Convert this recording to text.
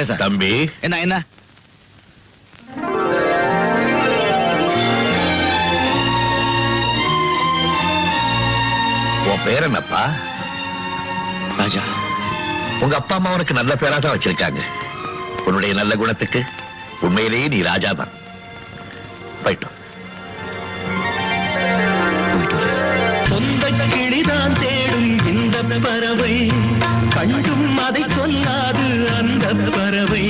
தம்பி என்ன உன் பேர் என்னப்பா? ராஜா. உங்க அப்பா அம்மா உனக்கு நல்ல பேரா தான் வச்சிருக்காங்க. உன்னுடைய நல்ல குணத்துக்கு உண்மையிலேயே நீ ராஜா தான். போயிட்டோம். சொந்த கிளிதான் தேடும் இந்த பறவை, கண்டும் அதை சொல்லாது அந்த பறவை.